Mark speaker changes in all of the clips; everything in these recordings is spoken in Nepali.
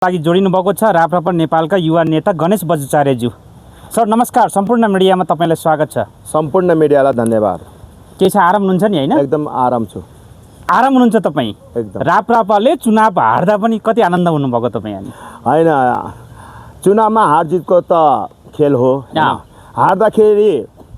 Speaker 1: लागि जोडिनु भएको छ राप्रपा नेपालका युवा नेता गणेश बजुचार्यज्यू। सर नमस्कार, सम्पूर्ण मिडियामा तपाईलाई स्वागत छ।
Speaker 2: सम्पूर्ण मिडियालाई धन्यवाद।
Speaker 1: के छ, आराम हुनुहुन्छ नि हैन?
Speaker 2: एकदम आराम छु।
Speaker 1: आराम हुनुहुन्छ तपाई?
Speaker 2: एकदम।
Speaker 1: राप्रपाले चुनाव हार्दा पनि कति आनन्द हुनुभएको तपाई?
Speaker 2: हैन, चुनावमा हार जितको त खेल हो। हार्दाखेरि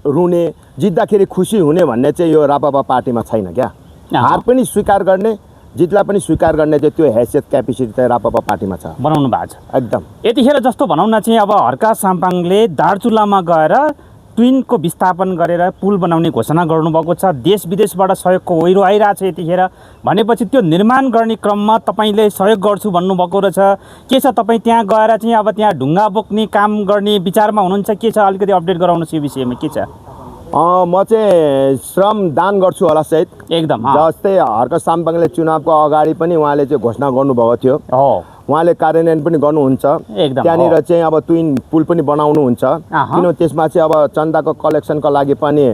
Speaker 2: रुने, जित्दाखेरि खुसी हुने भन्ने चाहिँ यो राप्रपा पार्टीमा छैन क्या। हार पनि स्वीकार गर्ने, जितलाई पनि स्वीकार गर्ने चाहिँ त्यो हैसियत क्यापेसिटी चाहिँ राप्रपा पार्टीमा छ,
Speaker 1: बनाउनु भएको छ।
Speaker 2: एकदम।
Speaker 1: यतिखेर जस्तो भनौँ न चाहिँ अब हर्का साम्पाङले दार्चुलामा गएर ट्विनको विस्थापन गरेर पुल बनाउने घोषणा गर्नुभएको छ। देश विदेशबाट सहयोगको ओइरो आइरहेको छ यतिखेर। भनेपछि त्यो निर्माण गर्ने क्रममा तपाईँले सहयोग गर्छु भन्नुभएको रहेछ। के छ, तपाईँ त्यहाँ गएर चाहिँ अब त्यहाँ ढुङ्गा बोक्ने काम गर्ने विचारमा हुनुहुन्छ? के छ, अलिकति अपडेट गराउनुहोस् यो विषयमा। के छ?
Speaker 2: म चाहिँ श्रम दान गर्छु होला सायद।
Speaker 1: एकदम।
Speaker 2: जस्तै हर्का साम्पाङले चुनावको अगाडि पनि उहाँले चाहिँ घोषणा गर्नुभएको थियो, उहाँले कार्यान्वयन पनि गर्नुहुन्छ। त्यहाँनिर चाहिँ अब ट्विन पुल पनि बनाउनुहुन्छ, किन त्यसमा चाहिँ अब चन्दाको कलेक्सनको लागि पनि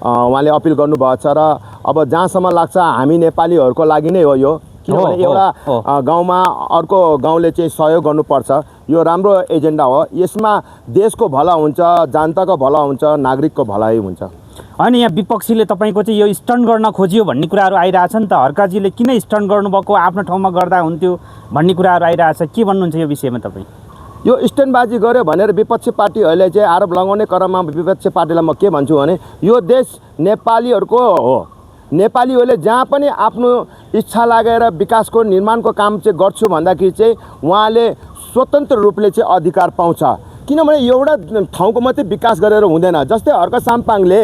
Speaker 2: उहाँले अपिल गर्नुभएको छ। र अब जहाँसम्म लाग्छ हामी नेपालीहरूको लागि नै हो यो, किनभने एउटा गाउँमा अर्को गाउँले चाहिँ सहयोग गर्नुपर्छ। यो राम्रो एजेन्डा हो। यसमा देशको भला हुन्छ, जनताको भला हुन्छ, नागरिकको भलाइ हुन्छ।
Speaker 1: अनि यहाँ विपक्षीले तपाईँको चाहिँ यो स्टन्ट गर्न खोजियो भन्ने कुराहरू आइरहेछ नि त। हर्काजीले किन स्टन्ट गर्नुभएको, आफ्नो ठाउँमा गर्दा हुन्थ्यो भन्ने कुराहरू आइरहेछ। के भन्नुहुन्छ यो विषयमा तपाईँ?
Speaker 2: यो स्टन्टबाजी गर्यो भनेर विपक्षी पार्टीहरूले चाहिँ आरोप लगाउने क्रममा विपक्षी पार्टीलाई म के भन्छु भने यो देश नेपालीहरूको हो। नेपालीहरूले जहाँ पनि आफ्नो इच्छा लागेर विकासको निर्माणको काम चाहिँ गर्छु भन्दाखेरि चाहिँ उहाँले स्वतन्त्र रूपले चाहिँ अधिकार पाउँछ। किनभने एउटा ठाउँको मात्रै विकास गरेर हुँदैन। जस्तै हर्का साम्पाङले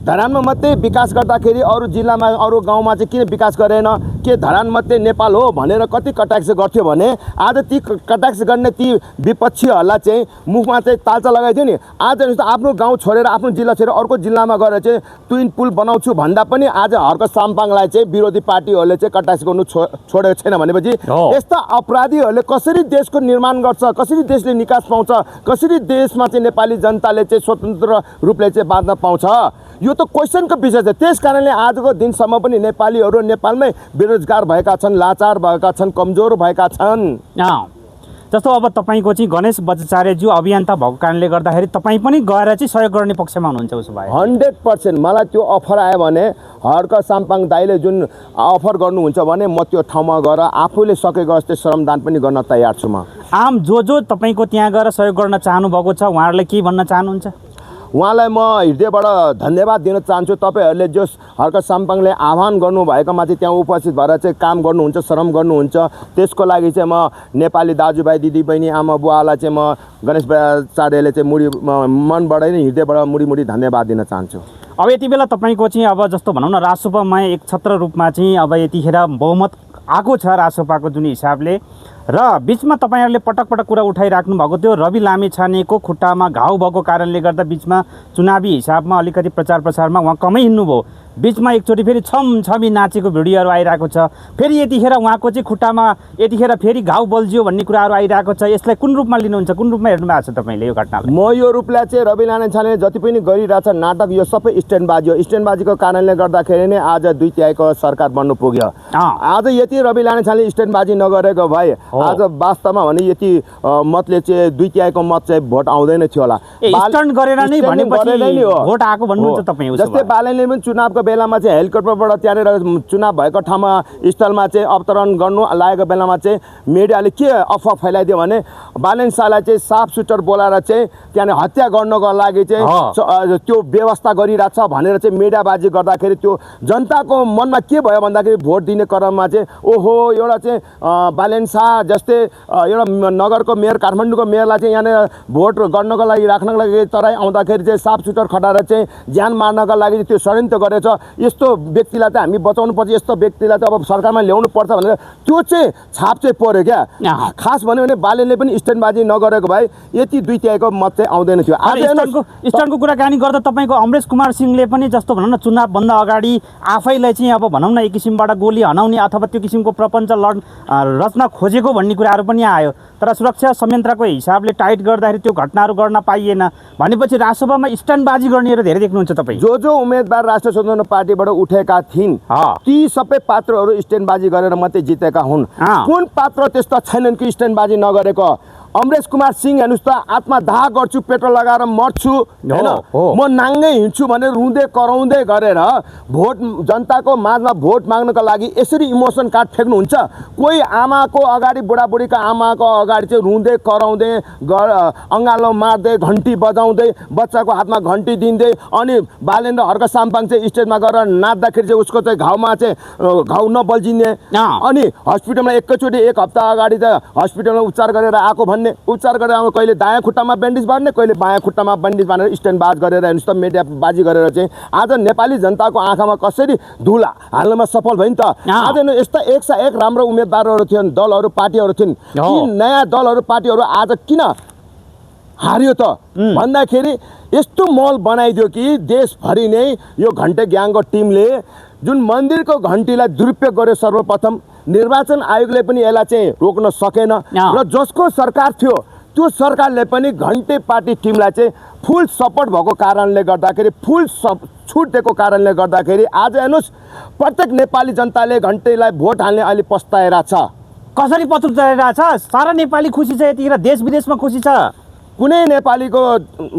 Speaker 2: धरानमा मात्रै विकास गर्दाखेरि अरू जिल्लामा, अरू गाउँमा चाहिँ किन विकास गरेन? के धरान मात्रै नेपाल हो भनेर कति कटाक्ष गर्थ्यो भने आज ती कटाक्ष गर्ने ती विपक्षीहरूलाई चाहिँ मुखमा चाहिँ तालचा लगाइदियो नि। आज आफ्नो गाउँ छोडेर, आफ्नो जिल्ला छोडेर अर्को जिल्लामा गएर चाहिँ ट्विन पुल बनाउँछु भन्दा पनि आज हर्का साम्पाङलाई चाहिँ विरोधी पार्टीहरूले चाहिँ कटाक्ष गर्नु छोडेको छैन। भनेपछि यस्ता अपराधीहरूले कसरी देशको निर्माण गर्छ, कसरी देशले निकास पाउँछ, कसरी देशमा चाहिँ नेपाली जनताले चाहिँ स्वतन्त्र रूपले चाहिँ बाँच्न पाउँछ, यो त क्वेसनको विषय छ। त्यस कारणले आजको दिनसम्म पनि नेपालीहरू नेपालमै बेरोजगार भएका छन्, लाचार भएका छन्, कमजोर भएका छन्।
Speaker 1: जस्तो अब तपाईँको चाहिँ गणेश बजुचार्यज्यू अभियन्ता भएको कारणले गर्दाखेरि तपाईँ पनि गएर चाहिँ सहयोग गर्ने पक्षमा हुनुहुन्छ? उसो भए
Speaker 2: 100% मलाई त्यो अफर आयो भने हर्का साम्पाङ दाइले जुन अफर गर्नुहुन्छ भने म त्यो ठाउँमा गएर आफूले सकेको जस्तै श्रमदान पनि गर्न तयार छु। म
Speaker 1: आम जो तपाईँको त्यहाँ गएर सहयोग गर्न चाहनु भएको छ उहाँहरूलाई के भन्न चाहनुहुन्छ?
Speaker 2: उहाँलाई म हृदयबाट धन्यवाद दिन चाहन्छु। तपाईँहरूले जो हर्का साम्पाङले आह्वान गर्नुभएकोमा चाहिँ त्यहाँ उपस्थित भएर चाहिँ काम गर्नुहुन्छ, श्रम गर्नुहुन्छ, त्यसको लागि चाहिँ म नेपाली दाजुभाइ दिदीबहिनी आमा बुवालाई चाहिँ म गणेश बजुचार्यले चाहिँ मनबाटै नै हृदयबाट मुडी धन्यवाद दिन चाहन्छु।
Speaker 1: अब यति बेला तपाईँको चाहिँ अब जस्तो भनौँ न राजसभामा एकछत्र रूपमा चाहिँ अब यतिखेर बहुमत आएको छ राजसभाको जुन हिसाबले, र बिचमा तपाईँहरूले पटक पटक कुरा उठाइराख्नु भएको थियो रवि लामिछानेको खुट्टामा घाउ भएको कारणले गर्दा बिचमा चुनावी हिसाबमा अलिकति प्रचार प्रसारमा उहाँ कमै हिँड्नुभयो। बिचमा एकचोटि फेरि छमछमी नाचेको भिडियोहरू आइरहेको छ। फेरि यतिखेर उहाँको चाहिँ खुट्टामा यतिखेर फेरि घाउ बल्झियो भन्ने कुराहरू आइरहेको छ। यसलाई कुन रूपमा लिनुहुन्छ, कुन रूपमा हेर्नु भएको छ तपाईँले यो घटनालाई?
Speaker 2: म यो रूपलाई चाहिँ रवि लामिछानेले जति पनि गरिरहेछ नाटक, यो सबै स्ट्यान्डबाजी हो। स्ट्यान्डबाजीको कारणले गर्दाखेरि नै आज 2/3 सरकार बन्नु पुग्यो। आज यति रवि लामिछानेले स्ट्यान्डबाजी नगरेको भए आज वास्तवमा भने यति मतले चाहिँ 2/3 मत चाहिँ भोट आउँदैन थियो होला।
Speaker 1: स्टन्ट गरेर नै भनेपछि भोट आएको भन्नुहुन्छ तपाईँ?
Speaker 2: जस्तै बालनले पनि चुनावको बेलामा चाहिँ हेलिकप्टरबाट त्यहाँनिर चुनाव भएको ठाउँमा स्थलमा चाहिँ अवतरण गर्नु लागेको बेलामा चाहिँ मिडियाले के अफवाह फैलाइदियो भने बालन शाहलाई चाहिँ साफ सुटर बोलाएर चाहिँ त्यहाँनिर हत्या गर्नको लागि चाहिँ त्यो व्यवस्था गरिरहेछ भनेर चाहिँ मिडियाबाजी गर्दाखेरि त्यो जनताको मनमा के भयो भन्दाखेरि भोट दिने क्रममा चाहिँ ओहो एउटा चाहिँ बालन शाह जस्तै एउटा नगरको मेयर, काठमाडौँको मेयरलाई चाहिँ यहाँनिर भोट गर्नको लागि राख्नको लागि तराई आउँदाखेरि चाहिँ साफ सुटर खटाएर चाहिँ ज्यान मार्नको लागि त्यो षड्यन्त्र गरेछ। यस्तो व्यक्तिलाई चाहिँ हामी बचाउनुपर्छ, यस्तो व्यक्तिलाई चाहिँ अब सरकारमा ल्याउनु पर्छ भनेर त्यो चाहिँ छाप चाहिँ पर्यो क्या। खास भन्यो भने बालेनले पनि स्ट्यान्डबाजी नगरेको भए यति 2/3 मत चाहिँ आउँदैन थियो।
Speaker 1: स्टन्टको कुराकानी गर्दा तपाईँको अमरेश कुमार सिंहले पनि जस्तो भनौँ न चुनावभन्दा अगाडि आफैलाई चाहिँ अब भनौँ न एक किसिमबाट गोली हनाउने अथवा त्यो किसिमको प्रपञ्च रच्न खोजेको भन्ने कुराहरू पनि आयो। तर सुरक्षा संयन्त्रको हिसाबले टाइट गर्दाखेरि त्यो घटनाहरू गर्न पाइएन भनेपछि राजसभामा स्टन्टबाजी गर्ने धेरै देख्नुहुन्छ तपाईँ?
Speaker 2: जो उम्मेदवार राष्ट्रिय स्वतन्त्र पार्टीबाट उठेका थिइन् ती सबै पात्रहरू स्ट्यान्डबाजी गरेर मात्रै जितेका हुन्। कुन पात्र त्यस्ता छैनन् कि स्ट्यान्डबाजी नगरेको? अमरेश कुमार सिंह हेर्नुहोस् त, आत्मदाह गर्छु, पेट्रोल लगाएर मर्छु होइन, म नाङ्गै हिँड्छु भनेर रुँदै कराउँदै गरेर भोट जनताको माझमा भोट माग्नको लागि यसरी इमोसन कार्ड फेक्नुहुन्छ। कोही आमाको अगाडि, बुढाबुढीको आमाको अगाडि चाहिँ रुँदै कराउँदै अँगालो मार्दै घन्टी बजाउँदै बच्चाको हातमा घन्टी दिँदै अनि बालेन्द्र हर्क साम्पाङ चाहिँ स्टेजमा गएर नाच्दाखेरि चाहिँ उसको चाहिँ घाउमा चाहिँ घाउ नबल्झिने अनि हस्पिटलमा एकैचोटि एक हप्ता अगाडि त हस्पिटलमा उपचार गरेर आएको भन्ने, उपचार गरेर आउनु कहिले दायाँ खुट्टामा ब्यान्डेज बार्ने, कहिले बायाँ खुट्टामा ब्यान्डेज बारेर स्ट्यान्ड बाज गरेर हेर्नुहोस् त, मिडियाबाजी गरेर चाहिँ आज नेपाली जनताको आँखामा कसरी धुल हाल्नमा सफल भयो नि त। आज यस्ता एकसा एक राम्रो उम्मेदवारहरू थियन्, दलहरू पार्टीहरू थिइन्, ती नयाँ दलहरू पार्टीहरू आज किन हार्यो त भन्दाखेरि यस्तो माहौल बनाइदियो कि देशभरि नै यो घन्टे ग्याङको टिमले जुन मन्दिरको घन्टीलाई दुरुपयोग गर्यो, सर्वप्रथम निर्वाचन आयोगले पनि यसलाई चाहिँ रोक्न सकेन र जसको सरकार थियो त्यो सरकारले पनि घन्टे पार्टी टिमलाई चाहिँ फुल सपोर्ट भएको कारणले गर्दाखेरि, फुल छुट दिएको कारणले गर्दाखेरि आज हेर्नुहोस् प्रत्येक नेपाली जनताले घन्टेलाई भोट हाल्ने अहिले पस्ताइरहेछ।
Speaker 1: कसरी पत्रुचाइरहेछ? सारा नेपाली खुसी छ, यतिखेर देश विदेशमा खुसी छ।
Speaker 2: कुनै नेपालीको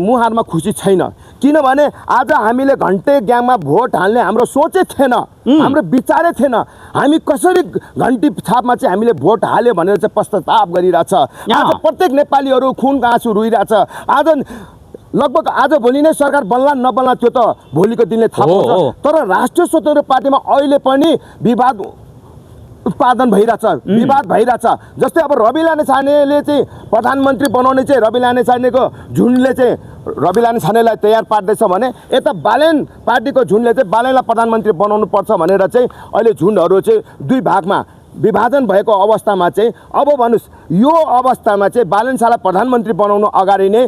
Speaker 2: मुहारमा खुसी छैन, किनभने आज हामीले घन्टे ग्याङमा भोट हाल्ने हाम्रो सोचै थिएन, हाम्रो विचारै थिएन। हामी कसरी घन्टी छापमा चाहिँ हामीले भोट हाल्यो भनेर चाहिँ पश्चाताप गरिरहेछ। आज प्रत्येक नेपालीहरू खुनको आँसु रोइरहेछ। आज लगभग आज भोलि नै सरकार बन्ला नबन्ला त्यो त भोलिको दिनले थाहा पाउँछ, तर राष्ट्रिय स्वतन्त्र पार्टीमा अहिले पनि विवाद उत्पादन भइरहेछ, विवाद भइरहेछ। जस्तै अब रवि लामिछानेले चाहिँ प्रधानमन्त्री बनाउने चाहिँ रवि लामिछानेको झुन्डले चाहिँ रवि लामिछानेलाई तयार पार्दैछ भने यता बालेन पार्टीको झुन्डले चाहिँ बालेनलाई प्रधानमन्त्री बनाउनु पर्छ भनेर चाहिँ अहिले झुन्डहरू चाहिँ दुई भागमा विभाजन भएको अवस्थामा चाहिँ अब भन्नुहोस् यो अवस्थामा चाहिँ बालेन शाहलाई प्रधानमन्त्री बनाउनु अगाडि नै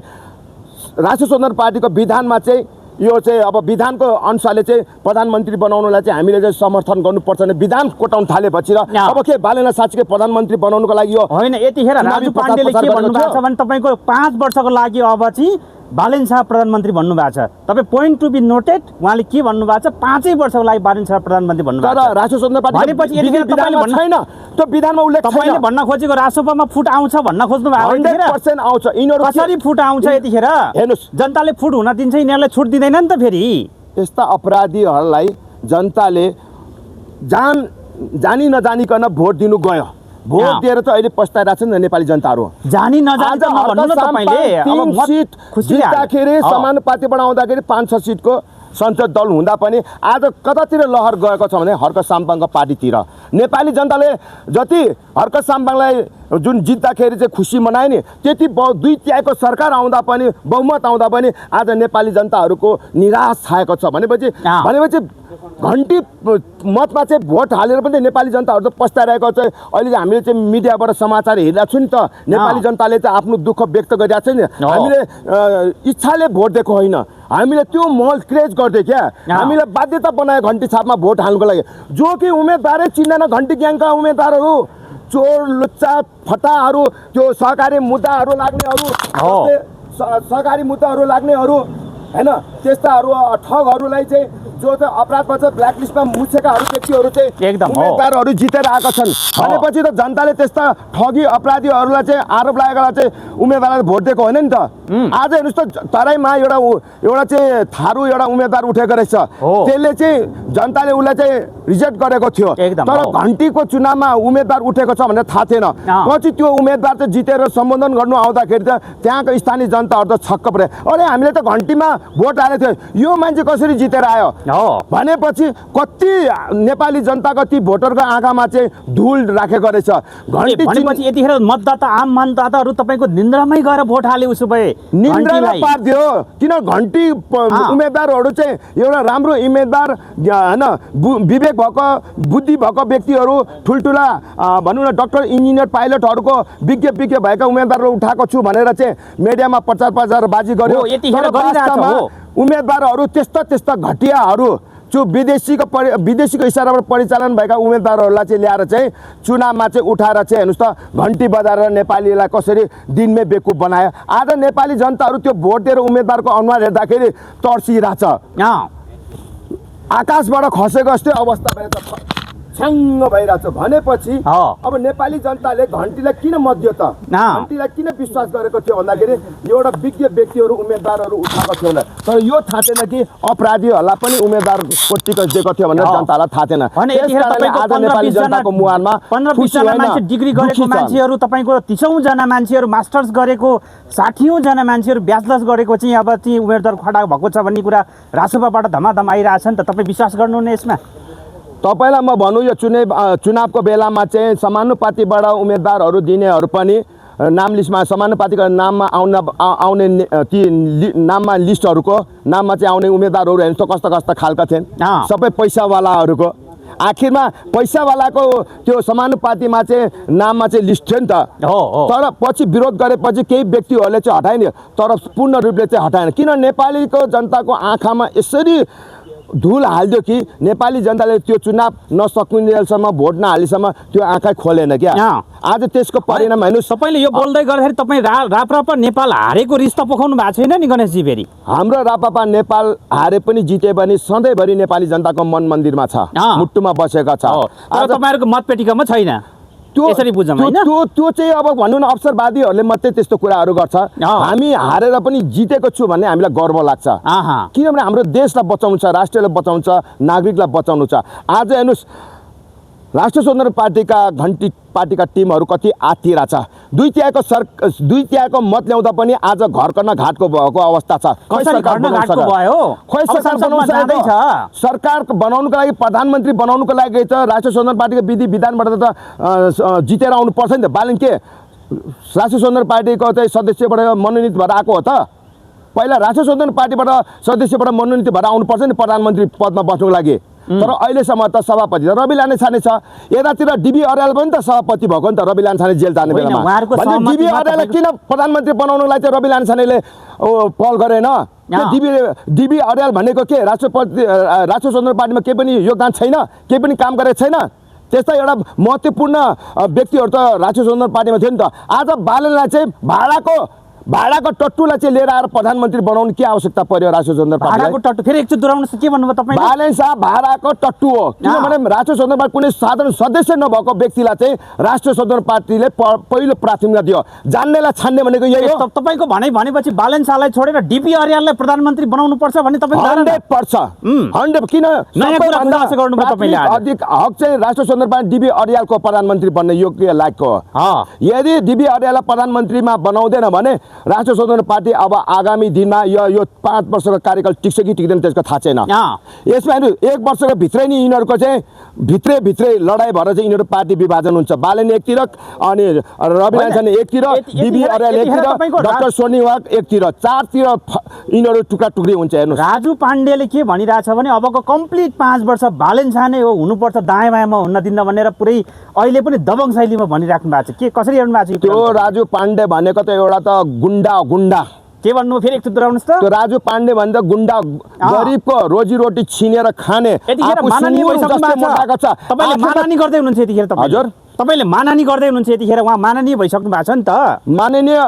Speaker 2: राष्ट्रिय स्वतन्त्र पार्टीको विधानमा चाहिँ यो चाहिँ अब विधानको अनुसारले चाहिँ प्रधानमन्त्री बनाउनलाई चाहिँ हामीले चाहिँ समर्थन गर्नुपर्छ भने विधान कोटाउन थालेपछि र अब के बालेनलाई साँच्चै प्रधानमन्त्री बनाउनुको लागि यो
Speaker 1: होइन। यतिखेर राजु पाण्डेले के भन्नुभएको छ भने तपाईँको 5 वर्षको लागि अब चाहिँ बालेन शाह प्रधानमन्त्री भन्नुभएको छ। तपाईँ पोइन्ट टु बी नोटेड, उहाँले के भन्नुभएको छ, 5 वर्षको लागि बालेन शाह प्रधानमन्त्री भन्नुभएको छ।
Speaker 2: तर राष्ट्रिय स्वतन्त्र पार्टी
Speaker 1: भनेपछि यतिखेर तपाईँले भन्न
Speaker 2: छैन, त्यो विधानमा उल्लेख छैन।
Speaker 1: तपाईँले भन्न खोजेको राजसभामा फुट आउँछ भन्न खोज्नु भएको
Speaker 2: 100% आउँछ। यिनीहरू
Speaker 1: कसरी फुट आउँछ? यतिखेर
Speaker 2: हेर्नुहोस्
Speaker 1: जनताले फुट हुन दिन्छ, यिनीहरूलाई छुट दिँदैन नि त। फेरि
Speaker 2: यस्ता अपराधीहरूलाई जनताले जानी नजानिकन भोट दिनु गयो, भोट दिएर त अहिले पस्ताइरहेको छ नि नेपाली जनताहरू।
Speaker 1: जानी नजानी भन्नु न तपाईँले। अब
Speaker 2: सिट जित्दाखेरि समानुपातिबाट आउँदाखेरि 5-6 सिटको संसद दल हुँदा पनि आज कतातिर लहर गएको छ भने हर्क साम्पाङको पार्टीतिर। नेपाली जनताले जति हर्क साम्पाङलाई जुन जित्दाखेरि चाहिँ खुसी मनायो नि, त्यति 2/3 सरकार आउँदा पनि बहुमत आउँदा पनि आज नेपाली जनताहरूको निराश छाएको छ। भनेपछि घन्टी मतमा चाहिँ भोट हालेर पनि नेपाली जनताहरू त पस्ताइरहेको छ। अहिले चाहिँ हामीले चाहिँ मिडियाबाट समाचार हेरिरहेको छु नि त, नेपाली जनताले चाहिँ आफ्नो दुःख व्यक्त गरिरहेको छ नि। हामीले इच्छाले भोट दिएको होइन, हामीले त्यो माहौल क्रिएट गर्दै क्या, हामीले बाध्यता बनायो घन्टी छापमा भोट हाल्नुको लागि। जो कि उम्मेदवारै चिन्दैन, घन्टी ग्याङका उम्मेदवारहरू चोर लुच्चा फटाहरू, त्यो सहकारी मुद्दाहरू लाग्नेहरू, सहकारी मुद्दाहरू लाग्नेहरू होइन, त्यस्ताहरू ठगहरूलाई चाहिँ जो चाहिँ अपराधमा चाहिँ ब्ल्याकलिस्टमा मुछेकाहरू व्यक्तिहरू चाहिँ उम्मेदवारहरू जितेर आएका छन्। भनेपछि त जनताले त्यस्ता ठगी अपराधीहरूलाई चाहिँ आरोप लागेकोलाई चाहिँ उम्मेदवारलाई भोट दिएको होइन नि त। आज हेर्नुहोस् त, तराईमा एउटा चाहिँ थारू एउटा उम्मेदवार उठेको रहेछ, त्यसले चाहिँ जनताले उसलाई चाहिँ रिजेक्ट गरेको थियो, तर घन्टीको चुनावमा उम्मेदवार उठेको छ भनेर थाहा थिएन। पछि त्यो उम्मेदवार चाहिँ जितेर सम्बोधन गर्नु आउँदाखेरि त त्यहाँको स्थानीय जनताहरू त छक्क परे, अरे हामीले त घन्टीमा भोट हालेको थियो, यो मान्छे कसरी जितेर आयो भनेपछि कति नेपाली जनताको ती भोटरको आँखामा चाहिँ धुल राखेको रहेछ। घन्टी
Speaker 1: भनेपछि यतिखेर मतदाता आम मतदाताहरू तपाईँको निन्द्रामै गएर भोट हाले, उसो भए
Speaker 2: निन्द्रामा पारिदियो। किन घन्टी उम्मेदवारहरू चाहिँ एउटा राम्रो उम्मेदवार होइन, विवेक भएको बुद्धि भएको व्यक्तिहरू, ठुल्ठुला भनौँ न डक्टर इन्जिनियर पाइलटहरूको विज्ञ भएका उम्मेदवारहरू उठाएको छु भनेर चाहिँ मिडियामा प्रचार बाजी गर्यो। उम्मेदवारहरू त्यस्ता घटियाहरू जो विदेशीको इसाराबाट परिचालन भएका उम्मेदवारहरूलाई चाहिँ ल्याएर चाहिँ चुनावमा चाहिँ उठाएर चाहिँ हेर्नुहोस् त घन्टी बजाएर नेपालीलाई कसरी दिनमै बेकुफ बनायो। आज नेपाली जनताहरू त्यो भोट दिएर उम्मेदवारको अनुहार हेर्दाखेरि तर्सिरहेछ। आकाशबाट खसेको जस्तै अवस्था भएर छ्याङ्ग भइरहेछ भनेपछि अब नेपाली जनताले घन्टीलाई किन मध्य त घन्टीलाई किन विश्वास गरेको थियो भन्दाखेरि एउटा विज्ञ व्यक्तिहरू उम्मेदवारहरू उठाएको थियो होला तर यो थाहा थिएन कि अपराधीहरूलाई पनि उम्मेदवारको टिकट दिएको थियो भनेर जनतालाई थाहा थिएन आज नेपाली जनताको मुहानमा
Speaker 1: 15-20 जना मान्छे डिग्री गरेको मान्छेहरू तपाईँको 30औं जना मान्छेहरू मास्टर्स गरेको 60औं जना मान्छेहरू ब्याचलर्स गरेको चाहिँ अब चाहिँ उम्मेदवार खडा भएको छ भन्ने कुरा रासोपाबाट धमाधम आइरहेछ नि त तपाईँ विश्वास गर्नुहुने यसमा
Speaker 2: तपाईँलाई म भनौँ यो चुनावको बेलामा चाहिँ समानुपातिबाट उम्मेदवारहरू दिनेहरू पनि नाम लिस्टमा समानुपातिको नाममा आउने ती नाममा लिस्टहरूको नाममा चाहिँ आउने उम्मेदवारहरू हेर्नु त कस्ता कस्ता खालका थिएन सबै पैसावालाहरूको आखिरमा पैसावालाको त्यो समानुपातिमा चाहिँ नाममा चाहिँ लिस्ट थियो नि त तर पछि विरोध गरेपछि केही व्यक्तिहरूले चाहिँ हटाएन तर पूर्ण रूपले चाहिँ हटाएन किन नेपालीको जनताको आँखामा यसरी धुल हाल्दियो कि नेपाली जनताले त्यो चुनाव नसकुन्जेलसम्म भोट नहालेसम्म त्यो आँखा खोलेन क्या आज त्यसको परिणाम हेर्नुहोस्
Speaker 1: तपाईँले यो बोल्दै गर्दाखेरि तपाईँ राप्रपा नेपाल हारेको रिस त पोखाउनु भएको छैन नि गणेशजी फेरि
Speaker 2: हाम्रो राप्रपा नेपाल हारे पनि जिते पनि सधैँभरि नेपाली जनताको मन मन्दिरमा छ मुटुमा बसेका छ
Speaker 1: आज तपाईँहरूको मतपेटिकामा छैन यसरी बुझौँ हैन
Speaker 2: त्यो चाहिँ अब भनौँ न अवसरवादीहरूले मात्रै त्यस्तो कुराहरू गर्छ हामी हारेर पनि जितेको छु भन्ने हामीलाई गर्व लाग्छ किनभने हाम्रो देशलाई बचाउनु छ राष्ट्रलाई बचाउनु छ नागरिकलाई बचाउनु छ आज हेर्नुहोस् राष्ट्रिय स्वतन्त्र पार्टीका टिमहरू कति आत्तिरा छ दुई तिहाईको मत ल्याउँदा पनि आज घर कर्न घाटको भएको अवस्था छ सरकार बनाउनुको लागि प्रधानमन्त्री बनाउनुको लागि त राष्ट्रिय स्वतन्त्र पार्टीको विधि विधानबाट त जितेर आउनु पर्छ नि त बालन के राष्ट्रिय स्वतन्त्र पार्टीको चाहिँ सदस्यबाट मनोनित भएर आएको हो त पहिला राष्ट्रिय स्वतन्त्र पार्टीबाट सदस्यबाट मनोनित भएर आउनुपर्छ नि प्रधानमन्त्री पदमा बस्नुको लागि तर अहिलेसम्म त सभापति त रवि लामिछाने छ यतातिर डिबी अर्याल पनि त सभापति भएको नि त रवि लामिछाने जेल जाने बेलामा डिबी अर्याललाई किन प्रधानमन्त्री बनाउनुलाई चाहिँ रवि लामिछानेले पहल गरेन डिबी अर्याल भनेको के राष्ट्रिय स्वतन्त्र पार्टीमा केही पनि योगदान छैन केही पनि काम गरेको छैन त्यस्ता एउटा महत्त्वपूर्ण व्यक्तिहरू त राष्ट्रिय स्वतन्त्र पार्टीमा थियो नि त आज बालनलाई चाहिँ भाडाको टट्टुलाई चाहिँ लिएर आएर प्रधानमन्त्री बनाउनु के आवश्यकता पर्यो राष्ट्रिय स्वतन्त्र पार्टीलाई भाडाको
Speaker 1: टट्टु फेरि एकचोटि दोहोऱ्याउनुहोस् के भन्नुभयो तपाईले
Speaker 2: बालन शाह भाडाको टट्टु हो किनभने राष्ट्रिय स्वतन्त्र पार्टी कुनै साधारण सदस्य नभएको व्यक्तिलाई चाहिँ राष्ट्रिय स्वतन्त्र पार्टीले पहिलो प्राथमिकता दियो जान्नेलाई छान्ने भनेको यही हो
Speaker 1: तपाईको भनेपछि बालन शाहलाई छोडेर डीपी अर्याललाई प्रधानमन्त्री बनाउनु पर्छ भन्ने तपाईको
Speaker 2: 100% किन
Speaker 1: नयाँ कुरा खुलासा गर्नुभयो तपाईले
Speaker 2: अधिक हक चाहिँ राष्ट्रिय स्वतन्त्र पार्टी डीबी अर्यालको प्रधानमन्त्री बन्ने योग्य लागेको हो यदि डीबी अर्याललाई प्रधानमन्त्रीमा बनाउँदैन भने राष्ट्रिय स्वतन्त्र पार्टी अब आगामी दिनमा यो 5 वर्षको कार्यकाल टिक्छ कि टिक्दैन त्यसको थाहा छैन यसमा हेर्नु 1 वर्षको भित्रै नि यिनीहरूको चाहिँ भित्रै लडाइँ भएर चाहिँ यिनीहरू पार्टी विभाजन हुन्छ बालन एकतिर अनि रवि लामिछाने एकतिर डीबी अर्याल एकतिर डाक्टर सोनिवाग एकतिर चारतिर यिनीहरू टुक्रा टुक्री हुन्छ हेर्नु
Speaker 1: राजु पाण्डेले के भनिरहेछ भने अबको कम्प्लिट 5 वर्ष बालन शाहनै हो हुनुपर्छ दायाँ बायाँमा हुन्न दिन्न भनेर पुरै अहिले पनि दबङ शैलीमा भनिराख्नु भएको छ के कसरी हेर्नु भएको छ
Speaker 2: त्यो राजु पाण्डे भनेको त एउटा त गुन्डा
Speaker 1: के भन्नु फेरि एकचोटि दोहोऱ्याउनुस् त
Speaker 2: त्यो राजु पाण्डे भन्दा गुन्डा गरिबको रोजीरोटी छिनेर खाने
Speaker 1: माननीय तपाईले मानहानि गर्दै हुनुहुन्छ यतिखेर तपाईँ हजुर तपाईले मानहानि गर्दै हुनुहुन्छ यतिखेर उहाँ माननीय भइसक्नु भएको छ नि त
Speaker 2: माननीय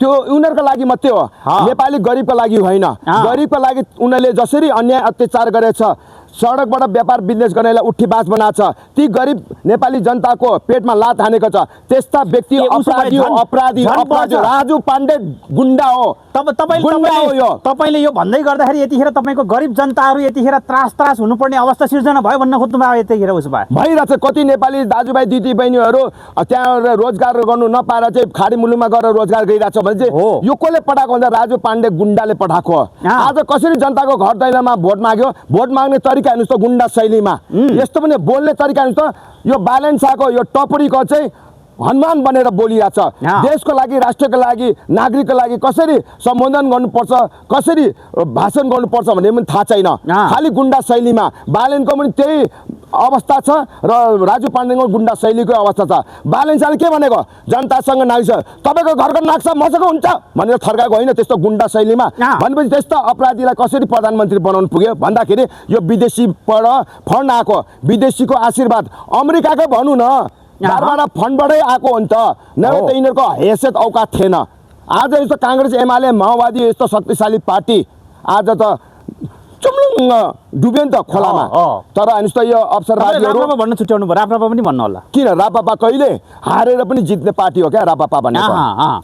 Speaker 2: त्यो उनीहरूको लागि मात्रै हो नेपाली गरिबको लागि होइन गरिबको लागि उनीहरूले जसरी अन्याय अत्याचार गरेछ सडकबाट व्यापार बिजनेस गर्नेलाई उठीबाज बनाएको छ ती गरिब नेपाली जनताको पेटमा लात हानेको छ त्यस्ता व्यक्ति अपराधी राजु पाण्डे गुन्डा हो
Speaker 1: तपाईले यो भन्दै गर्दाखेरि यतिखेर तपाईको गरिब जनताहरू यतिखेर त्रास हुनुपर्ने अवस्था सिर्जना भयो भन्न खोज्नु भयो यतिखेर उसो भए
Speaker 2: भइरहेछ कति नेपाली दाजुभाइ दिदी बहिनीहरू त्यहाँ रोजगार गर्नु नपाएर चाहिँ खाडी मुलुकमा गएर रोजगार गरिरहेछ भने चाहिँ यो कसले पठाएको भन्दा राजु पाण्डे गुन्डाले पठाएको आज कसरी जनताको घर दैलोमा भोट माग्यो भोट माग्ने तरिका हेर्नुहोस् त गुन्डा शैलीमा यस्तो पनि बोल्ने तरिका हेर्नुहोस् त यो बालन शाहको यो टपरीको चाहिँ हनुमान बनेर बोलिरहेछ देशको लागि राष्ट्रको लागि नागरिकको लागि कसरी सम्बोधन गर्नुपर्छ कसरी भाषण गर्नुपर्छ भन्ने पनि थाहा छैन खालि गुन्डा शैलीमा बालनको पनि त्यही अवस्था छ र राजु पाण्डेको गुन्डा शैलीको अवस्था छ बालन शाहले के भनेको जनतासँग नाग्छ तपाईँको घरको नाग्छ मसँग हुन्छ भनेर थर्काएको होइन त्यस्तो गुन्डा शैलीमा भनेपछि त्यस्तो अपराधीलाई कसरी प्रधानमन्त्री बनाउनु पुग्यो भन्दाखेरि यो विदेशीबाट फन्ड आएको विदेशीको आशीर्वाद अमेरिकाकै भनौँ न बारबाट फन्डबाटै आएको हो नि त नभए त यिनीहरूको हैसियत औकात थिएन आज यस्तो काङ्ग्रेस एमाले माओवादी यस्तो शक्तिशाली पार्टी आज त चुम्लुङ डुब्यो नि त खोलामा। तर हेर्नुहोस् त यो अवसरवादीहरू
Speaker 1: राप्रपा भन्न छुट्याउनु भयो, राप्रपा पनि भन्नु होला।
Speaker 2: किन रापापा कहिले हारेर पनि जित्ने पार्टी हो क्या रापापा भनेको।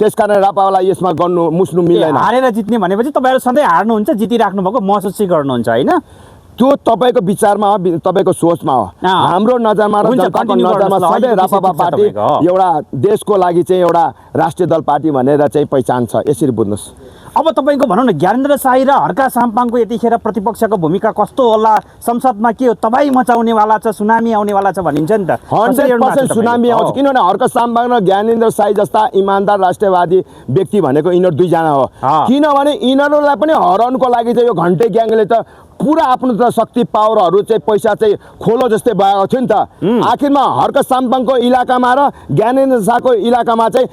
Speaker 2: त्यसकारण रापापालाई यसमा गर्नु मुस्नु मिल्दैन।
Speaker 1: हारेर जित्ने भनेपछि तपाईँहरू सधैँ हार्नुहुन्छ, जितिराख्नु भएको महसुस चाहिँ गर्नुहुन्छ होइन?
Speaker 2: त्यो तपाईँको विचारमा हो, तपाईँको सोचमा हो। हाम्रो नजरमा र जनताको नजरमा सधैँ रापापा पार्टी एउटा देशको लागि चाहिँ एउटा राष्ट्रिय दल पार्टी भनेर चाहिँ पहिचान छ, यसरी बुझ्नुहोस्।
Speaker 1: अब तपाईँको भनौँ न ज्ञानेन्द्र शाही र हर्का साम्पाङको यतिखेर प्रतिपक्षको भूमिका कस्तो होला? संसदमा के हो, तबाही मचाउनेवाला छ, सुनामी आउनेवाला छ भनिन्छ नि त।
Speaker 2: 100% सुनामी आउँछ। किनभने हर्का साम्पाङ र ज्ञानेन्द्र शाही जस्ता इमान्दार राष्ट्रवादी व्यक्ति भनेको यिनीहरू दुईजना हो। किनभने यिनीहरूलाई पनि हराउनुको लागि चाहिँ यो घन्टे ग्याङले त पुरा आफ्नो त शक्ति पावरहरू चाहिँ पैसा चाहिँ खोलो जस्तै भएको थियो नि त। आखिरमा हर्क साम्पाङको इलाकामा र ज्ञानेन्द्र शाहको इलाकामा चाहिँ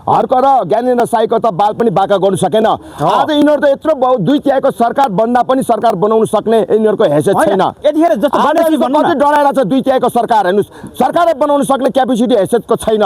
Speaker 2: हर्क र ज्ञानेन्द्र शाहीको त बाल पनि बाका गर्नु सकेन। आज यिनीहरू त यत्रो 2/3 सरकार बन्दा पनि सरकार बनाउन सक्ने यिनीहरूको हैसियत छैन।
Speaker 1: यतिखेर जस्तो
Speaker 2: कति डराएर छ 2/3 सरकार। हेर्नुहोस्, सरकारै बनाउन सक्ने क्यापेसिटी हैसियतको छैन।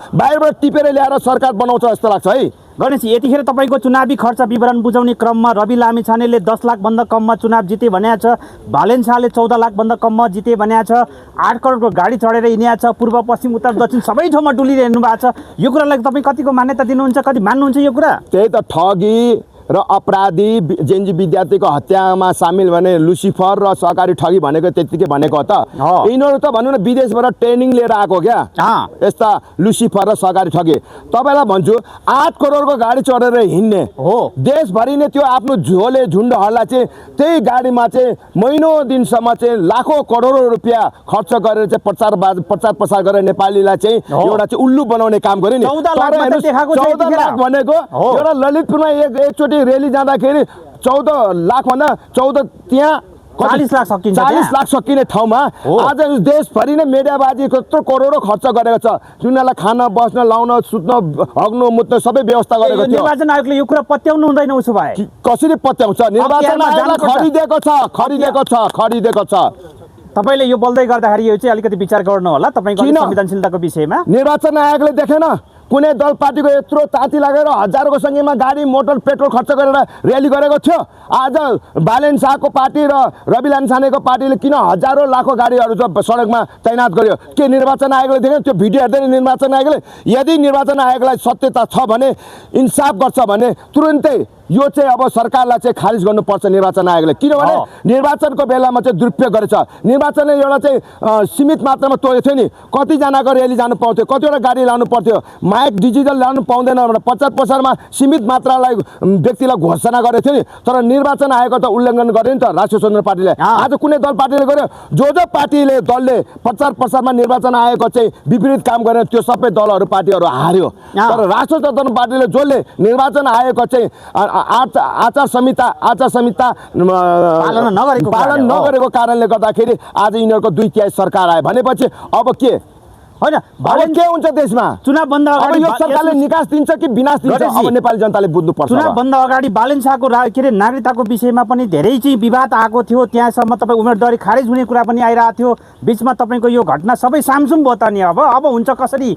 Speaker 2: बाहिरबाट टिपेर ल्याएर सरकार बनाउँछ जस्तो लाग्छ है।
Speaker 1: गणेश, यतिखेर तपाईँको चुनावी खर्च विवरण बुझाउने क्रममा रवि लामिछानेले 10 लाखभन्दा कममा चुनाव जिते भनेको छ, भालेन शाहले 14 लाखभन्दा कममा जिते भनेको छ, 8 करोडको गाडी चढेर हिँडेको छ, पूर्व पश्चिम उत्तर दक्षिण सबै ठाउँमा डुलिरहनु भएको छ। यो कुरालाई तपाईँ कतिको मान्यता दिनुहुन्छ, कति मान्नुहुन्छ यो कुरा?
Speaker 2: त्यही त ठगी र अपराधी जेएनजी विद्यार्थीको हत्यामा सामेल भने लुसिफर र सहकारी ठगी भनेको त्यतिकै भनेको हो त। यिनीहरू त भनौँ न विदेशबाट ट्रेनिङ लिएर आएको क्या यस्ता लुसिफर र सहकारी ठगी। तपाईँलाई भन्छु 8 करोडको गाडी चढेर हिँड्ने
Speaker 1: हो, देशभरि
Speaker 2: नै त्यो आफ्नो झोले झुन्डहरूलाई चाहिँ त्यही गाडीमा चाहिँ महिनौँ दिनसम्म चाहिँ लाखौँ करोडौँ रुपियाँ खर्च गरेर चाहिँ प्रचार प्रसार गरेर नेपालीलाई चाहिँ एउटा चाहिँ उल्लु बनाउने काम गर्यो नि। 14 लाख भनेको एउटा ललितपुरमा एकचोटि रेली जाँदाखेरि 14 लाखभन्दा 14 त्यहाँ
Speaker 1: 40 लाख सकिन्छ।
Speaker 2: 40 लाख सकिने ठाउँमा आज देशभरि नै मिडियाबाजी कत्रो करोडौँ खर्च गरेको छ। जुनीहरूलाई खान बस्न लाउन सुत्न हग्नु मुत्न सबै व्यवस्था गरेको थियो।
Speaker 1: निर्वाचन आयोगले यो कुरा पत्याउनु हुँदैन उसो भए?
Speaker 2: कसरी पत्याउँछ? निर्वाचन आयोगले खरिदेको छ।
Speaker 1: तपाईँले यो बोल्दै गर्दाखेरि यो चाहिँ अलिकति विचार गर्नु होला तपाईँको संवेदनशीलताको विषयमा।
Speaker 2: निर्वाचन आयोगले देखेन कुनै दल पार्टीको यत्रो ताती लागेर हजारको सङ्ख्यामा गाडी मोटर पेट्रोल खर्च गरेर र्याली गरेको थियो। आज भालेन शाहको पार्टी र रवि लामिछानेको पार्टीले किन हजारौँ लाखौँ गाडीहरू सडकमा तैनात गर्यो? के निर्वाचन आयोगले देखेन? त्यो भिडियो हेर्दैन निर्वाचन आयोगले? यदि निर्वाचन आयोगलाई सत्यता छ भने, इन्साफ गर्छ भने तुरुन्तै यो चाहिँ अब सरकारलाई चाहिँ खारिज गर्नुपर्छ निर्वाचन आयोगले। किनभने निर्वाचनको बेलामा चाहिँ दुरुपयोग गरेछ। निर्वाचनले एउटा चाहिँ सीमित मात्रामा तोडेको थियो नि। कतिजनाको र्याली जानु पाउँथ्यो, कतिवटा गाडी लानु पर्थ्यो, माइक डिजिटल ल्याउनु पाउँदैन भनेर प्रचार प्रसारमा सीमित मात्रालाई व्यक्तिलाई घोषणा गरेको थियो नि। तर निर्वाचन आयोगको त उल्लङ्घन गर्यो नि त राष्ट्रिय स्वतन्त्र पार्टीले। आज कुनै दल पार्टीले गर्यो, जो दलले प्रचार प्रसारमा निर्वाचन आयोगको चाहिँ विपरीत काम गरेर त्यो सबै दलहरू पार्टीहरू हार्यो। तर राष्ट्रिय स्वतन्त्र पार्टीले जसले निर्वाचन आयोगको चाहिँ आचार संहिता पालन नगरेको कारणले गर्दाखेरि आज यिनीहरूको 2/3 सरकार आयो भनेपछि अब के होइन? के हुन्छ देशमा?
Speaker 1: चुनाव भन्दा अगाडि
Speaker 2: यो सरकारले निकास दिन्छ कि विनाश दिन्छ? अब नेपाली जनताले बुझ्नुपर्छ।
Speaker 1: चुनाव भन्दा अगाडि भालेन शाहको के अरे नागरिकताको विषयमा पनि धेरै चाहिँ विवाद आएको थियो। त्यहाँसम्म तपाईँ उम्मेदवारी खारेज हुने कुरा पनि आइरहेको थियो। बिचमा तपाईँको यो घटना सबै सामसुम भयो त नि। अब हुन्छ कसरी?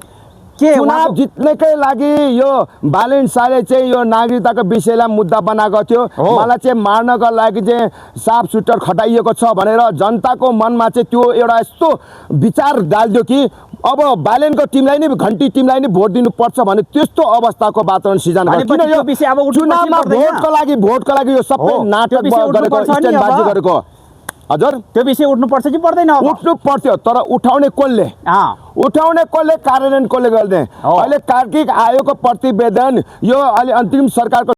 Speaker 1: के
Speaker 2: चुनाव जित्नकै लागि यो भालेन शाहले चाहिँ यो नागरिकताको विषयलाई मुद्दा बनाएको थियो। मलाई चाहिँ मार्नको लागि चाहिँ साफ सुटर खटाइएको छ भनेर जनताको मनमा चाहिँ त्यो एउटा यस्तो विचार डालिदियो कि अब भालेनको टिमलाई नै घन्टी टिमलाई नै भोट दिनुपर्छ भने त्यस्तो अवस्थाको वातावरण सिर्जना गर्यो। किन यो चुनावमा भोटको लागि यो सबै नाटक गरेको, स्ट्यान्डबाजी गरेको। हजुर, त्यो विषय उठ्नुपर्छ कि पर्दैन? उठ्नु पर्थ्यो, तर उठाउने कसले? कार्यान्वयन कसले गर्ने? अहिले कार्तिक आयोगको प्रतिवेदन यो अहिले अन्तिम सरकारको